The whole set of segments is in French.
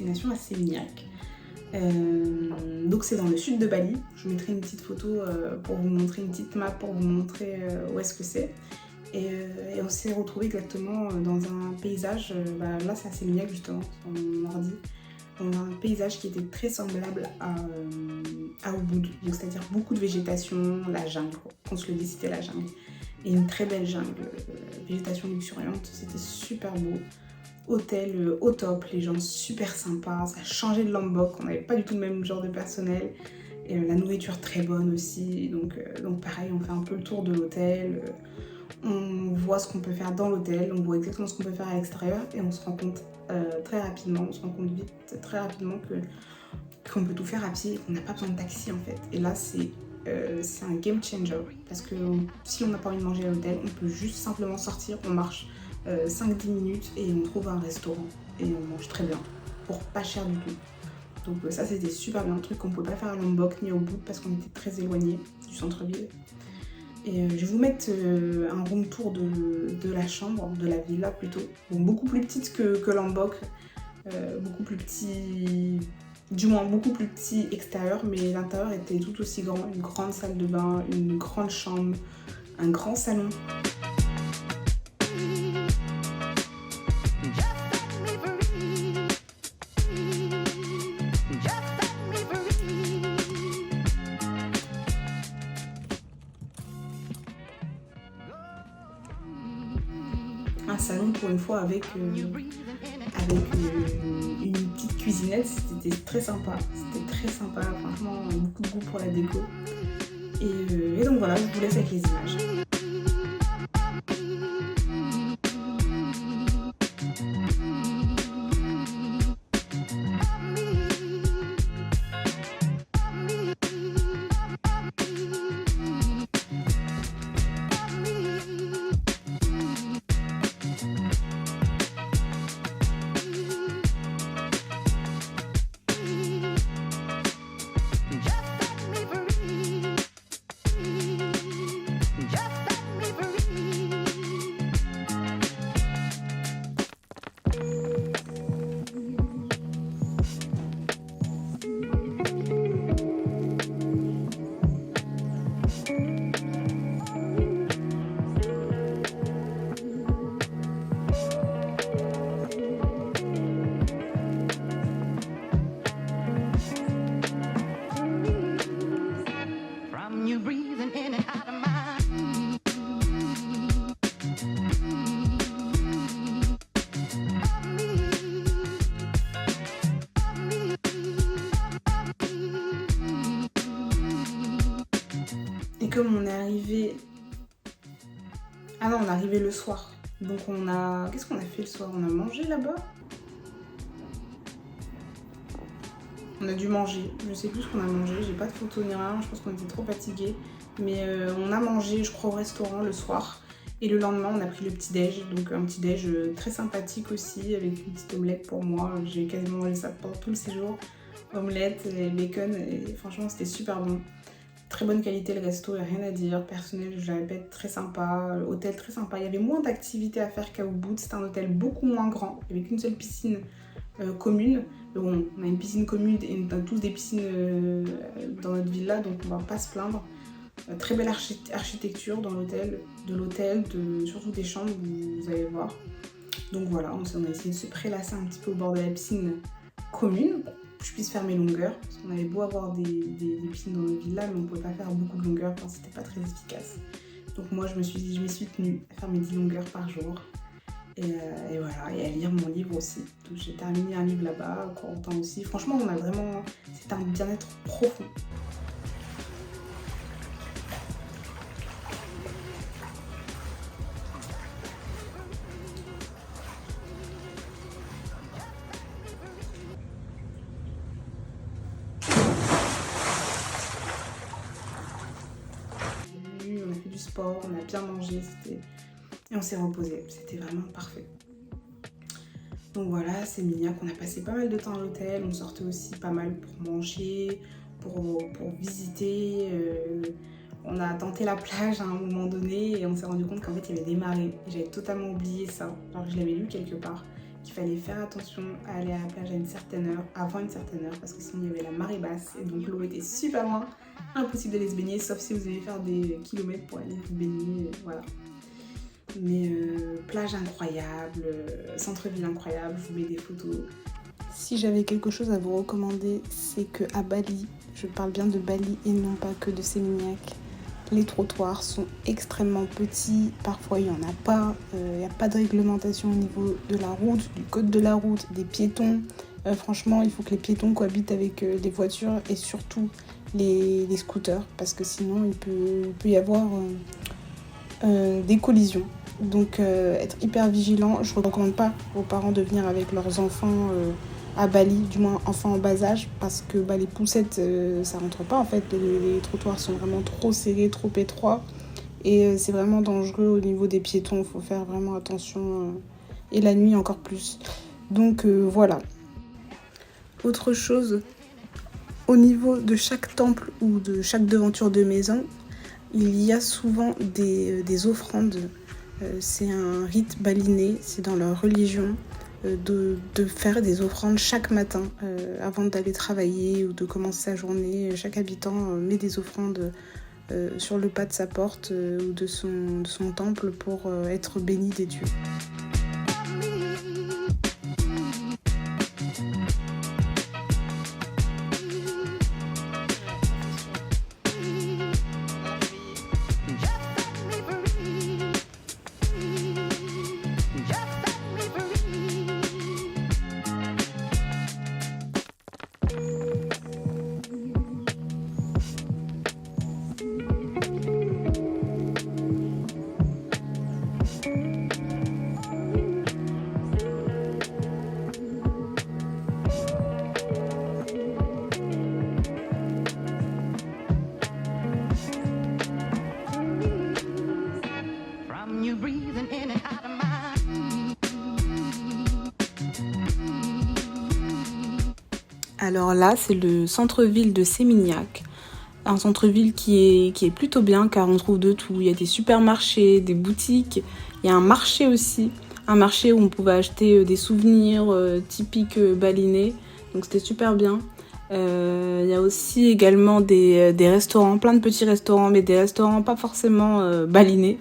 destination à Seminyak. Donc c'est dans le sud de Bali. Je vous mettrai une petite photo pour vous montrer, une petite map pour vous montrer où est-ce que c'est. Et on s'est retrouvé exactement dans un paysage, là c'est à Seminyak justement, sur mon ordi, dans un paysage qui était très semblable à Ubud, donc c'est-à-dire beaucoup de végétation, la jungle, qu'on se le dit c'était la jungle, et une très belle jungle, végétation luxuriante, c'était super beau. Hôtel au top, les gens super sympas, ça changeait de Lombok, on n'avait pas du tout le même genre de personnel, et la nourriture très bonne aussi, donc pareil, on fait un peu le tour de l'hôtel, on voit ce qu'on peut faire dans l'hôtel, on voit exactement ce qu'on peut faire à l'extérieur, et on se rend compte très rapidement, très rapidement qu'on peut tout faire à pied, qu'on n'a pas besoin de taxi en fait, et là c'est un game changer, parce que si on n'a pas envie de manger à l'hôtel, on peut juste simplement sortir, on marche 5-10 minutes et on trouve un restaurant et on mange très bien pour pas cher du tout. Donc ça c'était super bien, un truc qu'on ne pouvait pas faire à Lombok ni au Bout parce qu'on était très éloigné du centre-ville. Et je vais vous mettre un room tour de la chambre, de la villa plutôt, bon, beaucoup plus petite que Lombok, beaucoup plus petit, du moins beaucoup plus petit extérieur, mais l'intérieur était tout aussi grand, une grande salle de bain, une grande chambre, un grand salon. Un salon pour une fois avec une petite cuisinette, c'était très sympa, franchement beaucoup de goût pour la déco. Et donc voilà, je vous laisse avec les images. Et comme on est arrivé... Ah non, on est arrivé le soir. Donc on a... Qu'est-ce qu'on a fait le soir? On a mangé là-bas? On a dû manger. Je sais plus ce qu'on a mangé. J'ai pas de photo ni rien. Je pense qu'on était trop fatigués. Mais on a mangé, je crois, au restaurant le soir. Et le lendemain, on a pris le petit-déj. Donc un petit-déj très sympathique aussi, avec une petite omelette pour moi. J'ai quasiment mangé ça pendant tout le séjour. Omelette et bacon. Et franchement, c'était super bon. Très bonne qualité le resto, il n'y a rien à dire. Personnel, je le répète, très sympa. Hôtel très sympa. Il y avait moins d'activités à faire qu'à Ubud. C'était un hôtel beaucoup moins grand, avec une seule piscine commune. Bon, on a une piscine commune et on a tous des piscines dans notre villa, donc on va pas se plaindre. Très belle architecture dans l'hôtel, surtout des chambres, vous allez voir. Donc voilà, on a essayé de se prélasser un petit peu au bord de la piscine commune, que je puisse faire mes longueurs, parce qu'on avait beau avoir des piscines dans notre villa, mais on ne pouvait pas faire beaucoup de longueurs, parce que c'était pas très efficace. Donc moi je m'y suis tenue à faire mes 10 longueurs par jour. Et voilà, et à lire mon livre aussi. Donc j'ai terminé un livre là-bas, au Corentin aussi. Franchement, c'est un bien-être profond. On a fait du sport, on a bien mangé, et on s'est reposé. C'était vraiment parfait. Donc voilà, c'est Seminyak, on a passé pas mal de temps à l'hôtel, on sortait aussi pas mal pour manger, pour visiter. On a tenté la plage à un moment donné et on s'est rendu compte qu'en fait il y avait des marées. J'avais totalement oublié ça, alors que je l'avais lu quelque part. qu'il fallait faire attention à aller à la plage à une certaine heure, avant une certaine heure, parce que sinon il y avait la marée basse et donc l'eau était super loin. Impossible d'aller se baigner, sauf si vous devez faire des kilomètres pour aller vous baigner, voilà. Mais plage incroyable, centre-ville incroyable, je vous mets des photos. Si j'avais quelque chose à vous recommander, c'est qu'à Bali, je parle bien de Bali et non pas que de Seminyak, les trottoirs sont extrêmement petits, parfois il n'y en a pas, il n'y a pas de réglementation au niveau de la route, du code de la route, des piétons. Franchement, il faut que les piétons cohabitent avec les voitures et surtout les scooters, parce que sinon il peut y avoir des collisions. Donc être hyper vigilant, je ne recommande pas aux parents de venir avec leurs enfants à Bali, du moins enfants en bas âge, parce que les poussettes ça rentre pas en fait, les trottoirs sont vraiment trop serrés, trop étroits et c'est vraiment dangereux au niveau des piétons, il faut faire vraiment attention et la nuit encore plus. Donc voilà. Autre chose, au niveau de chaque temple ou de chaque devanture de maison, il y a souvent des offrandes. C'est un rite balinais, c'est dans leur religion de faire des offrandes chaque matin avant d'aller travailler ou de commencer sa journée. Chaque habitant met des offrandes sur le pas de sa porte ou de son temple pour être béni des dieux. Alors là, c'est le centre-ville de Seminyak. Un centre-ville qui est plutôt bien car on trouve de tout. Il y a des supermarchés, des boutiques, il y a un marché aussi. Un marché où on pouvait acheter des souvenirs typiques balinais. Donc c'était super bien. Il y a aussi également des restaurants, plein de petits restaurants, mais des restaurants pas forcément balinais.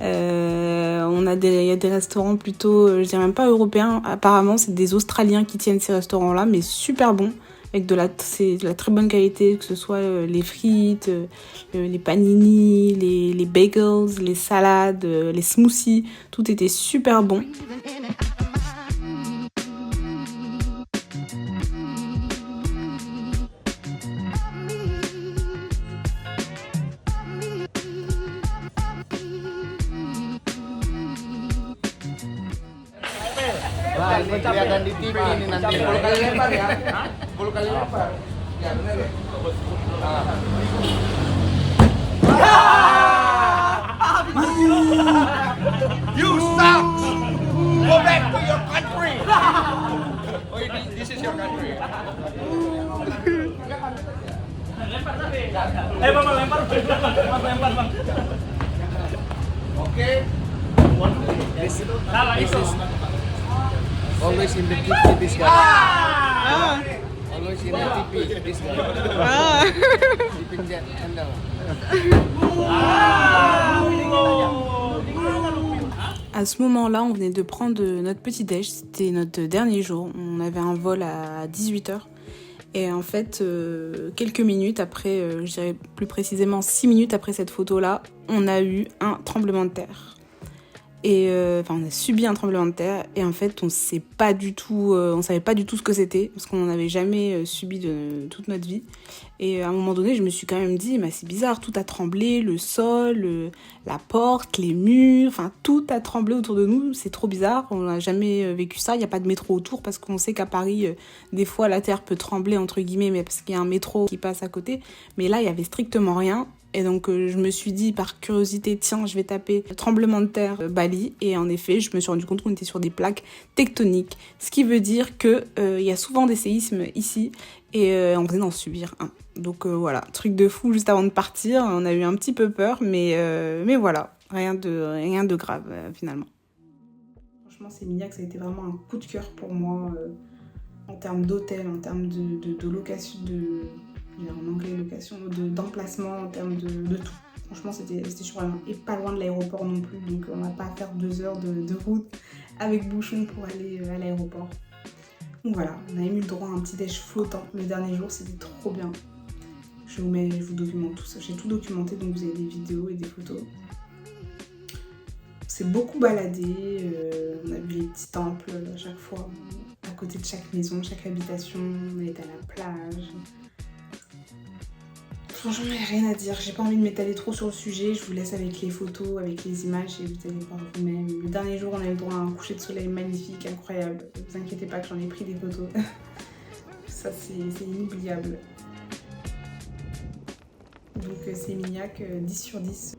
Il y a des restaurants plutôt, je dirais même pas européens. Apparemment, c'est des Australiens qui tiennent ces restaurants-là, mais super bons. Avec c'est de la très bonne qualité, que ce soit les frites, les panini, les bagels, les salades, les smoothies, tout était super bon. Nah, ini kelihatan di TV ini nanti. 10 kali lempar ya. 10 kali lempar. Ya benar ya. You suck. Go back to your country. Oh, this is your country. Bang, lempar. Bang. Okay. This is always in the TV, this guy. Always in the TV, this guy. Keeping that handle. À ce moment-là, on venait de prendre notre petit déj, c'était notre dernier jour. On avait un vol à 18h. Et en fait, quelques minutes après, je dirais plus précisément 6 minutes après cette photo-là, on a eu un tremblement de terre. Et on a subi un tremblement de terre et en fait on savait pas du tout ce que c'était parce qu'on n'en avait jamais subi de toute notre vie. Et à un moment donné je me suis quand même dit c'est bizarre, tout a tremblé, le sol, la porte, les murs, tout a tremblé autour de nous, c'est trop bizarre, on n'a jamais vécu ça. Il n'y a pas de métro autour parce qu'on sait qu'à Paris des fois la terre peut trembler entre guillemets mais parce qu'il y a un métro qui passe à côté, mais là il y avait strictement rien. Et donc je me suis dit par curiosité, tiens, je vais taper tremblement de terre Bali. Et en effet, je me suis rendu compte qu'on était sur des plaques tectoniques. Ce qui veut dire qu'il y a souvent des séismes ici et on venait d'en subir un. Donc voilà, truc de fou juste avant de partir. On a eu un petit peu peur, mais voilà, rien de grave finalement. Franchement, Sémignac, ça a été vraiment un coup de cœur pour moi en termes d'hôtel, en termes de location, en anglais location, d'emplacement, en termes de tout. Franchement, c'était super bien. Et pas loin de l'aéroport non plus, donc on n'a pas à faire 2 heures de route avec bouchon pour aller à l'aéroport. Donc voilà, on a même eu le droit à un petit déj flottant le dernier jour, c'était trop bien. Je vous documente tout ça, j'ai tout documenté, donc vous avez des vidéos et des photos. On s'est beaucoup baladé, on a vu les petits temples à chaque fois, à côté de chaque maison, chaque habitation, on est à la plage. Franchement, il n'y a rien à dire, j'ai pas envie de m'étaler trop sur le sujet, je vous laisse avec les photos, avec les images et vous allez voir vous-même. Le dernier jour, on a eu le droit à un coucher de soleil magnifique, incroyable. Ne vous inquiétez pas que j'en ai pris des photos. Ça, c'est inoubliable. Donc Sémignac, 10 sur 10.